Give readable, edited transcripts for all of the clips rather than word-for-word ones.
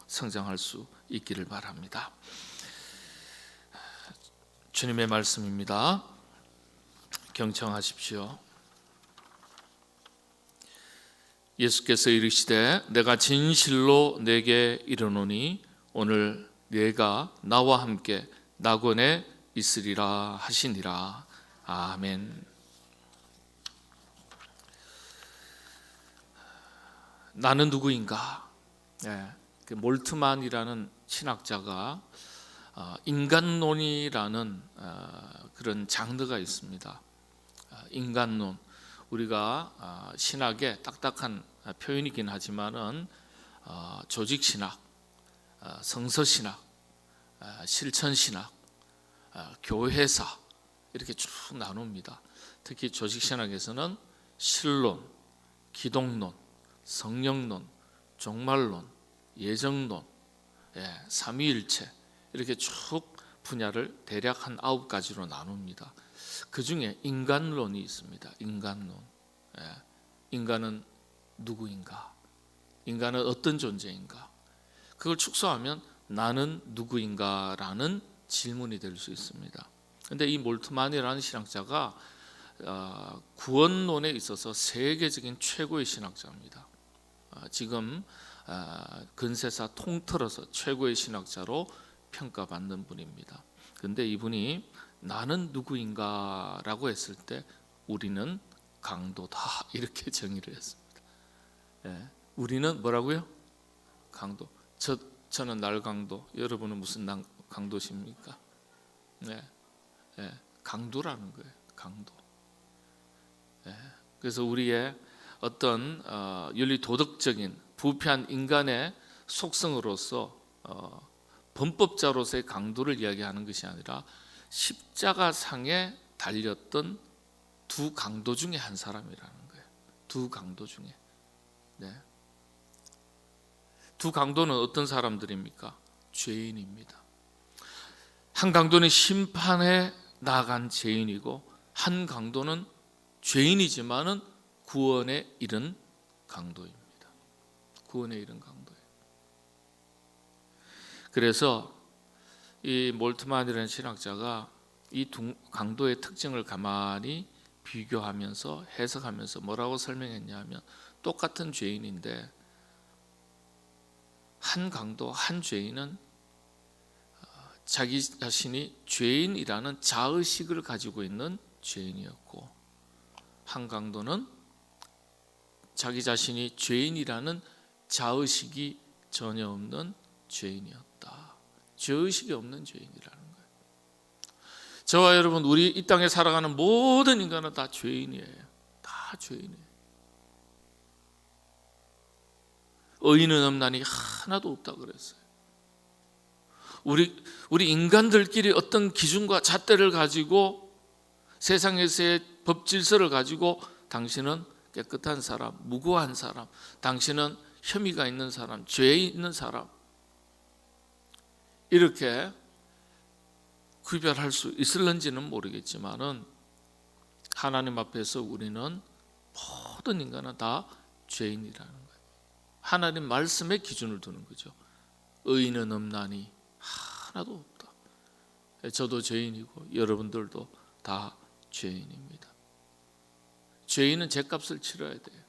성장할 수 있기를 바랍니다. 주님의 말씀입니다. 경청하십시오. 예수께서 이르시되 내가 진실로 내게 이르노니 오늘 네가 나와 함께 낙원에 있으리라 하시니라. 아멘. 나는 누구인가? 몰트만이라는 신학자가 인간론이라는 그런 장르가 있습니다. 인간론, 우리가 신학의 딱딱한 표현이긴 하지만은 조직신학, 성서신학, 실천신학, 교회사 이렇게 쭉 나눕니다. 특히 조직신학에서는 신론, 기독론, 성령론, 종말론, 예정론, 삼위일체 이렇게 쭉 분야를 대략 한 9가지로 나눕니다. 그 중에 인간론이 있습니다. 인간론. 인간은 누구인가? 인간은 어떤 존재인가? 그걸 축소하면 나는 누구인가? 라는 질문이 될 수 있습니다. 그런데 이 몰트만이라는 신학자가 구원론에 있어서 세계적인 최고의 신학자입니다. 지금 근세사 통틀어서 최고의 신학자로 평가받는 분입니다. 그런데 이분이 나는 누구인가 라고 했을 때 우리는 강도다 이렇게 정의를 했습니다. 우리는 뭐라고요? 강도. 저는 날강도. 여러분은 무슨 강도십니까? 강도라는 거예요. 강도. 그래서 우리의 어떤 윤리 도덕적인 부패한 인간의 속성으로서 범법자로서의 강도를 이야기하는 것이 아니라 십자가상에 달렸던 두 강도 중에 한 사람이라는 거예요. 두 강도 중에. 두 강도는 어떤 사람들입니까? 죄인입니다. 한 강도는 심판에 나간 죄인이고 한 강도는 죄인이지만은 구원에 이른 강도입니다. 구원에 이른 강도예요. 그래서 이 몰트만이라는 신학자가 이 두 강도의 특징을 가만히 비교하면서 해석하면서 뭐라고 설명했냐면 똑같은 죄인인데 한 강도, 한 죄인은 자기 자신이 죄인이라는 자의식을 가지고 있는 죄인이었고 한 강도는 자기 자신이 죄인이라는 자의식이 전혀 없는 죄인이었다. 죄의식이 없는 죄인이라는 거예요. 저와 여러분, 우리 이 땅에 살아가는 모든 인간은 다 죄인이에요. 다 죄인이에요. 의인은 없나니 하나도 없다 그랬어요. 우리 인간들끼리 어떤 기준과 잣대를 가지고 세상에서의 법 질서를 가지고 당신은 깨끗한 사람, 무고한 사람, 당신은 혐의가 있는 사람, 죄 있는 사람 이렇게 구별할 수 있을런지는 모르겠지만은 하나님 앞에서 우리는 모든 인간은 다 죄인이라는 거예요. 하나님 말씀에 기준을 두는 거죠. 의인은 없나니 하나도 없다. 저도 죄인이고 여러분들도 다 죄인입니다. 죄인은 죄값을 치러야 돼요.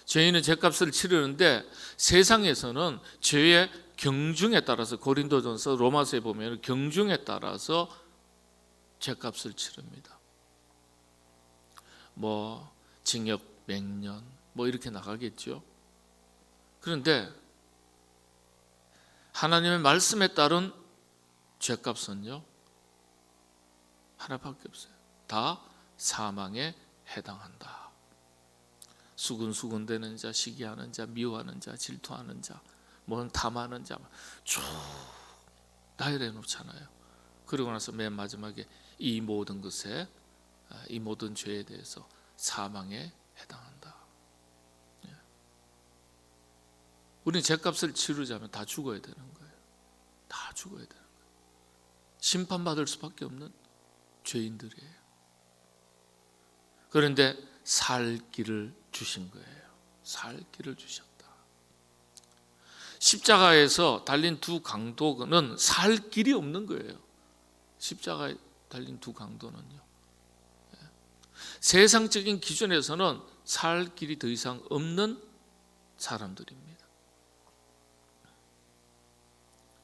죄인은 죄값을 치르는데 세상에서는 죄의 경중에 따라서 고린도전서 로마서에 보면 경중에 따라서 죄값을 치릅니다. 뭐 징역 몇 년 뭐 이렇게 나가겠죠. 그런데 하나님의 말씀에 따른 죄값은요 하나밖에 없어요. 다 사망에 해당한다. 수근수근대는 자, 시기하는 자, 미워하는 자, 질투하는 자, 뭐 탐하는 자 쭉 나열해 놓잖아요. 그리고 나서 맨 마지막에 이 모든 것에, 이 모든 죄에 대해서 사망에 해당한다. 우리는 죄값을 치르자면 다 죽어야 되는 거예요. 다 죽어야 되는 거예요. 심판받을 수밖에 없는 죄인들이에요. 그런데 살 길을 주신 거예요. 살 길을 주셨다. 십자가에서 달린 두 강도는 살 길이 없는 거예요. 십자가에 달린 두 강도는요. 세상적인 기준에서는 살 길이 더 이상 없는 사람들입니다.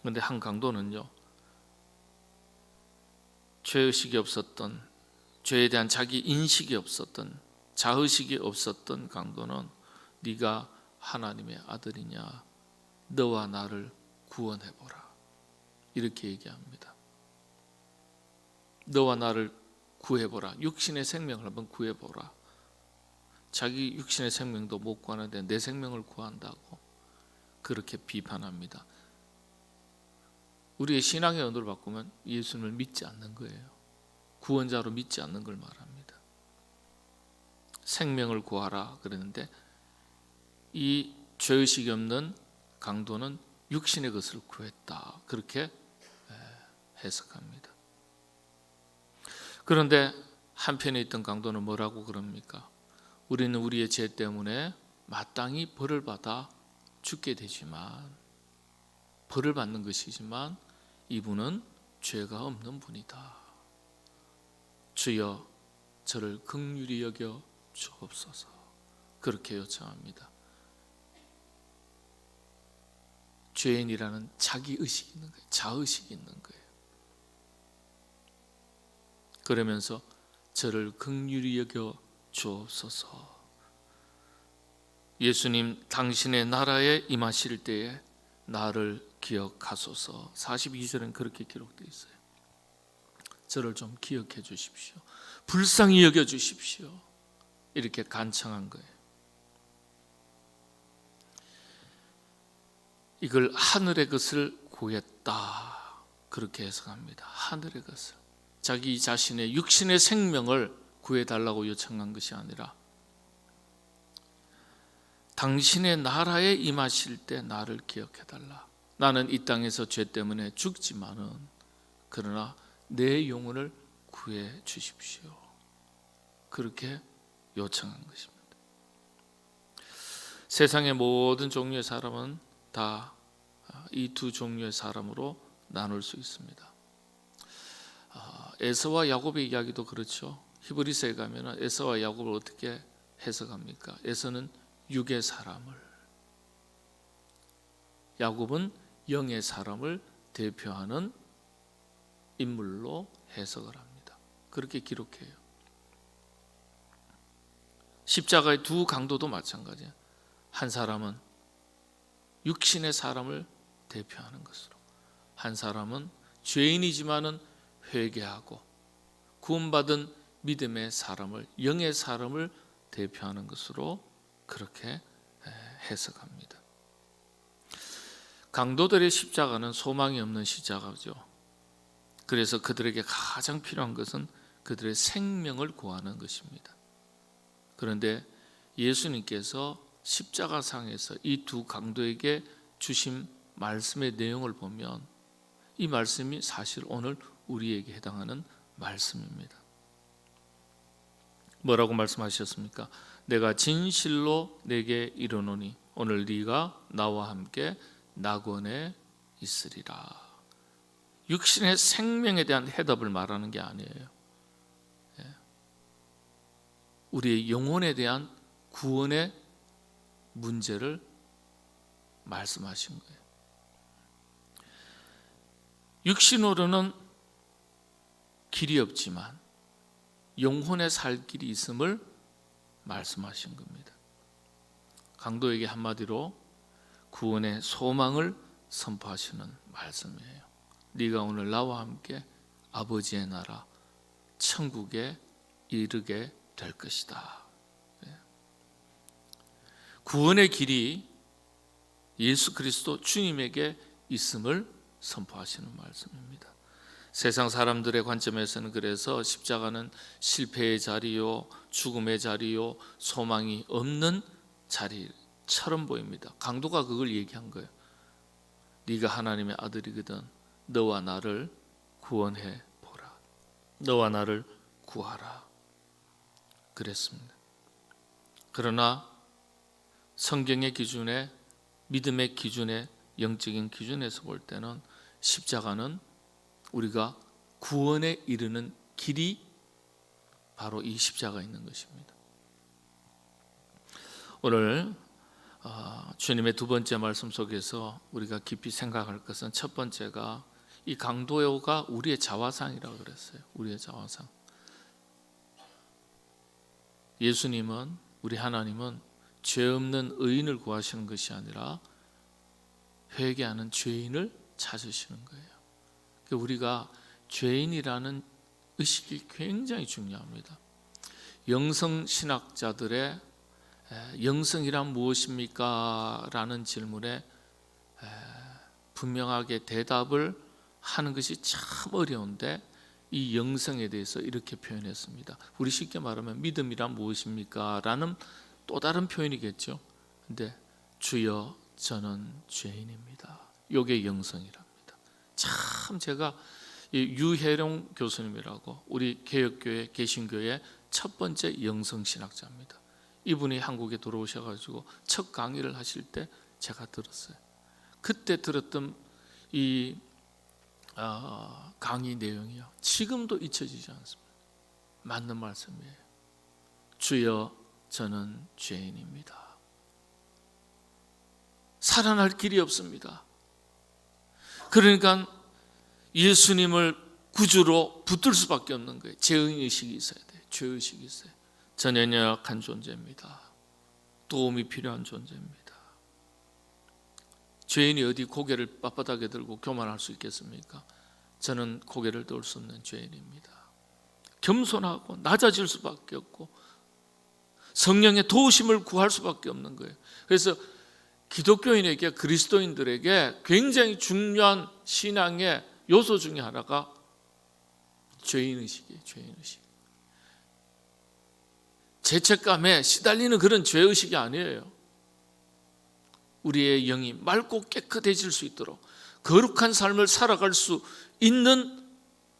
그런데 한 강도는요, 죄의식이 없었던, 죄에 대한 자기 인식이 없었던, 자의식이 없었던 강도는 네가 하나님의 아들이냐, 너와 나를 구원해보라, 이렇게 얘기합니다. 너와 나를 구해보라, 육신의 생명을 한번 구해보라. 자기 육신의 생명도 못 구하는데 내 생명을 구한다고 그렇게 비판합니다. 우리의 신앙의 언어를 바꾸면 예수님을 믿지 않는 거예요. 구원자로 믿지 않는 걸 말합니다. 생명을 구하라 그랬는데 이 죄의식이 없는 강도는 육신의 것을 구했다, 그렇게 해석합니다. 그런데 한편에 있던 강도는 뭐라고 그럽니까? 우리는 우리의 죄 때문에 마땅히 벌을 받아 죽게 되지만, 벌을 받는 것이지만 이분은 죄가 없는 분이다. 주여 저를 긍휼히 여겨 주옵소서, 그렇게 요청합니다. 죄인이라는 자기의식이 있는 거예요. 자의식이 있는 거예요. 그러면서 저를 긍휼히 여겨 주옵소서. 예수님, 당신의 나라에 임하실 때에 나를 기억하소서. 42절은 그렇게 기록되어 있어요. 저를 좀 기억해 주십시오. 불쌍히 여겨 주십시오. 이렇게 간청한 거예요. 이걸 하늘의 것을 구했다, 그렇게 해석합니다. 하늘의 것을, 자기 자신의 육신의 생명을 구해달라고 요청한 것이 아니라 당신의 나라에 임하실 때 나를 기억해달라. 나는 이 땅에서 죄 때문에 죽지만은 그러나 내 영혼을 구해 주십시오, 그렇게 요청한 것입니다. 세상의 모든 종류의 사람은 다 이 두 종류의 사람으로 나눌 수 있습니다. 에서와 야곱의 이야기도 그렇죠. 히브리서에 가면 에서와 야곱을 어떻게 해석합니까? 에서는 육의 사람을, 야곱은 영의 사람을 대표하는 인물로 해석을 합니다. 그렇게 기록해요. 십자가의 두 강도도 마찬가지예요. 한 사람은 육신의 사람을 대표하는 것으로, 한 사람은 죄인이지만은 회개하고 구원받은 믿음의 사람을, 영의 사람을 대표하는 것으로 그렇게 해석합니다. 강도들의 십자가는 소망이 없는 십자가죠. 그래서 그들에게 가장 필요한 것은 그들의 생명을 구하는 것입니다. 그런데 예수님께서 십자가상에서 이 두 강도에게 주신 말씀의 내용을 보면 이 말씀이 사실 오늘 우리에게 해당하는 말씀입니다. 뭐라고 말씀하셨습니까? 내가 진실로 내게 이르노니 오늘 네가 나와 함께 낙원에 있으리라. 육신의 생명에 대한 해답을 말하는 게 아니에요. 우리의 영혼에 대한 구원의 문제를 말씀하신 거예요. 육신으로는 길이 없지만 영혼의 살 길이 있음을 말씀하신 겁니다. 강도에게 한마디로 구원의 소망을 선포하시는 말씀이에요. 네가 오늘 나와 함께 아버지의 나라 천국에 이르게 될 것이다. 구원의 길이 예수 그리스도 주님에게 있음을 선포하시는 말씀입니다. 세상 사람들의 관점에서는 그래서 십자가는 실패의 자리요, 죽음의 자리요, 소망이 없는 자리처럼 보입니다. 강도가 그걸 얘기한 거예요. 네가 하나님의 아들이거든 너와 나를 구원해 보라. 너와 나를 구하라. 그랬습니다. 그러나 성경의 기준에, 믿음의 기준에, 영적인 기준에서 볼 때는 십자가는 우리가 구원에 이르는 길이 바로 이 십자가에 있는 것입니다. 오늘 주님의 두 번째 말씀 속에서 우리가 깊이 생각할 것은, 첫 번째가 이 강도가 우리의 자화상이라고 그랬어요. 우리의 자화상. 예수님은, 우리 하나님은 죄 없는 의인을 구하시는 것이 아니라 회개하는 죄인을 찾으시는 거예요. 우리가 죄인이라는 의식이 굉장히 중요합니다. 영성신학자들의 영성이란 무엇입니까? 라는 질문에 분명하게 대답을 하는 것이 참 어려운데, 이 영성에 대해서 이렇게 표현했습니다. 우리 쉽게 말하면 믿음이란 무엇입니까? 라는 또 다른 표현이겠죠. 근데 주여 저는 죄인입니다. 이게 영성이랍니다. 참 제가 유혜룡 교수님이라고 우리 개혁교회 개신교회 첫 번째 영성신학자입니다. 이분이 한국에 들어오셔가지고 첫 강의를 하실 때 제가 들었어요. 그때 들었던 이 강의 내용이요, 지금도 잊혀지지 않습니다. 맞는 말씀이에요. 주여 저는 죄인입니다. 살아날 길이 없습니다. 그러니까 예수님을 구주로 붙들 수밖에 없는 거예요. 죄의식이 있어야 돼요. 죄의식이 있어요. 저는 연약한 존재입니다. 도움이 필요한 존재입니다. 죄인이 어디 고개를 빳빳하게 들고 교만할 수 있겠습니까? 저는 고개를 들 수 없는 죄인입니다. 겸손하고 낮아질 수밖에 없고 성령의 도우심을 구할 수밖에 없는 거예요. 그래서 기독교인에게, 그리스도인들에게 굉장히 중요한 신앙의 요소 중에 하나가 죄인의식이에요. 죄인의식. 죄책감에 시달리는 그런 죄의식이 아니에요. 우리의 영이 맑고 깨끗해질 수 있도록 거룩한 삶을 살아갈 수 있는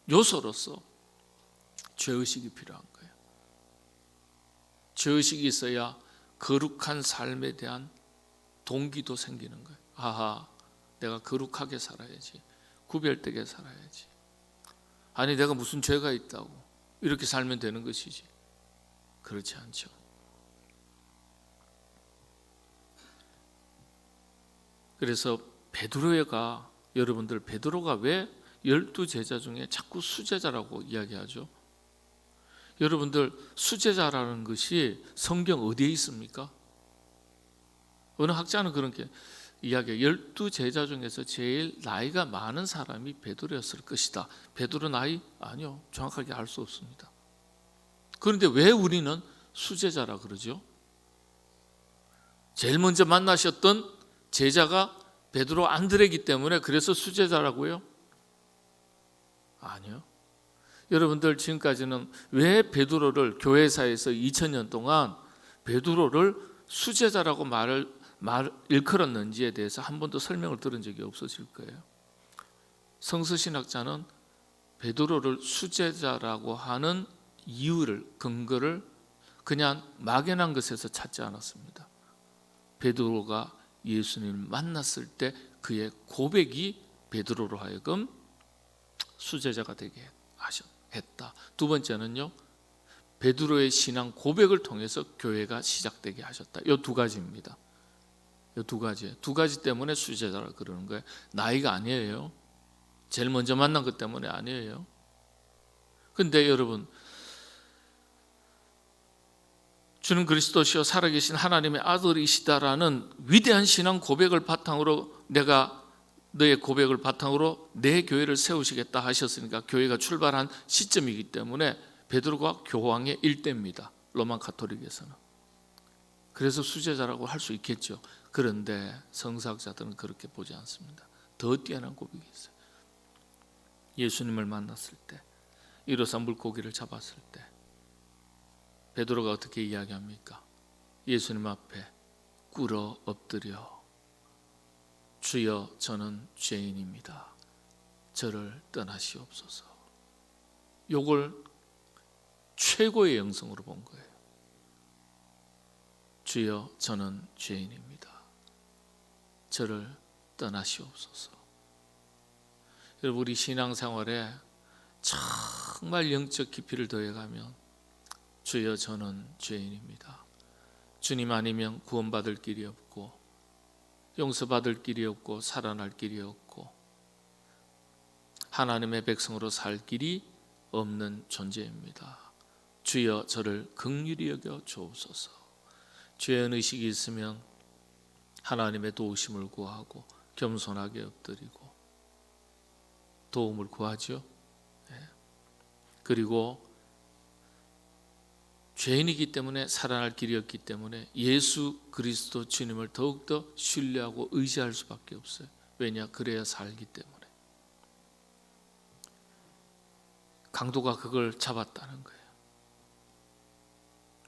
요소로서 죄의식이 필요한 거예요. 죄의식이 있어야 거룩한 삶에 대한 동기도 생기는 거예요. 아하, 내가 거룩하게 살아야지, 구별되게 살아야지. 아니 내가 무슨 죄가 있다고 이렇게 살면 되는 것이지. 그렇지 않죠. 그래서 베드로가, 여러분들 베드로가 왜 12제자 중에 자꾸 수제자라고 이야기하죠? 여러분들 수제자라는 것이 성경 어디에 있습니까? 어느 학자는 그렇게 이야기해요. 12제자 중에서 제일 나이가 많은 사람이 베드로였을 것이다. 베드로 나이? 아니요, 정확하게 알 수 없습니다. 그런데 왜 우리는 수제자라 그러죠? 제일 먼저 만나셨던 제자가 베드로 안드레이기 때문에 그래서 수제자라고요? 아니요. 여러분들 지금까지는 왜 베드로를 교회사에서 2000년 동안 베드로를 수제자라고 일컬었는지에 대해서 한 번도 설명을 들은 적이 없으실 거예요. 성서신학자는 베드로를 수제자라고 하는 이유를, 근거를 그냥 막연한 것에서 찾지 않았습니다. 베드로가 예수님을 만났을 때 그의 고백이 베드로로 하여금 수제자가 되게 했다. 두 번째는요, 베드로의 신앙 고백을 통해서 교회가 시작되게 하셨다. 이 두 가지입니다. 이 두 가지 때문에 수제자라 그러는 거예요. 나이가 아니에요. 제일 먼저 만난 것 때문에 아니에요. 근데 여러분, 주는 그리스도시요 살아계신 하나님의 아들이시다라는 위대한 신앙 고백을 바탕으로, 내가 너의 고백을 바탕으로 내 교회를 세우시겠다 하셨으니까 교회가 출발한 시점이기 때문에 베드로가 교황의 일대입니다. 로마 가톨릭에서는. 그래서 수제자라고 할 수 있겠죠. 그런데 성사학자들은 그렇게 보지 않습니다. 더 뛰어난 고백이 있어요. 예수님을 만났을 때, 이로써 물고기를 잡았을 때 베드로가 어떻게 이야기합니까? 예수님 앞에 꿇어 엎드려 주여 저는 죄인입니다. 저를 떠나시옵소서. 요걸 최고의 영성으로 본 거예요. 주여 저는 죄인입니다. 저를 떠나시옵소서. 여러분, 우리 신앙생활에 정말 영적 깊이를 더해가면 주여 저는 죄인입니다. 주님 아니면 구원받을 길이 없고 용서받을 길이 없고 살아날 길이 없고 하나님의 백성으로 살 길이 없는 존재입니다. 주여 저를 긍휼히 여겨 주옵소서. 죄의 의식이 있으면 하나님의 도우심을 구하고 겸손하게 엎드리고 도움을 구하죠. 그리고 죄인이기 때문에 살아날 길이 없기 때문에 예수 그리스도 주님을 더욱더 신뢰하고 의지할 수밖에 없어요. 왜냐? 그래야 살기 때문에. 강도가 그걸 잡았다는 거예요.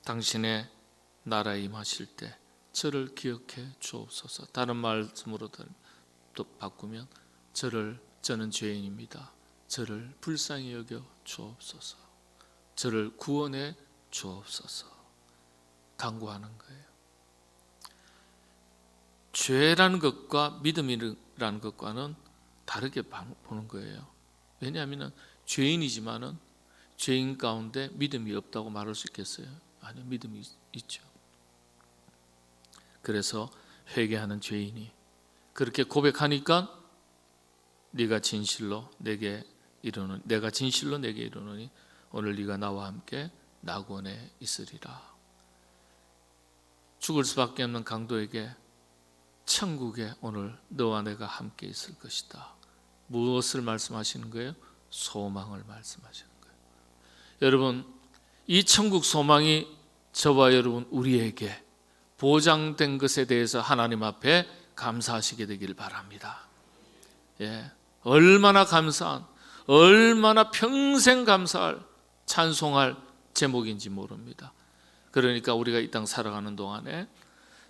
당신의 나라에 임하실 때 저를 기억해 주옵소서. 다른 말씀으로 또 바꾸면 저는 죄인입니다. 저를 불쌍히 여겨 주옵소서. 저를 구원해 주옵소서. 간구하는 거예요. 죄라는 것과 믿음이라는 것과는 다르게 보는 거예요. 왜냐하면 죄인이지만은 죄인 가운데 믿음이 없다고 말할 수 있겠어요? 아니요, 믿음이 있죠. 그래서 회개하는 죄인이 그렇게 고백하니까 내가 진실로 내게 이르노니 오늘 네가 나와 함께 낙원에 있으리라. 죽을 수밖에 없는 강도에게 천국에 오늘 너와 내가 함께 있을 것이다. 무엇을 말씀하시는 거예요? 소망을 말씀하시는 거예요. 여러분, 이 천국 소망이 저와 여러분 우리에게 보장된 것에 대해서 하나님 앞에 감사하시게 되길 바랍니다. 얼마나 감사한, 얼마나 평생 감사할, 찬송할 제목인지 모릅니다. 그러니까 우리가 이 땅 살아가는 동안에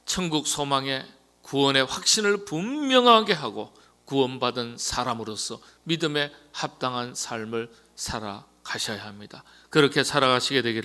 천국 소망의 구원의 확신을 분명하게 하고 구원받은 사람으로서 믿음에 합당한 삶을 살아가셔야 합니다. 그렇게 살아가시게 되기를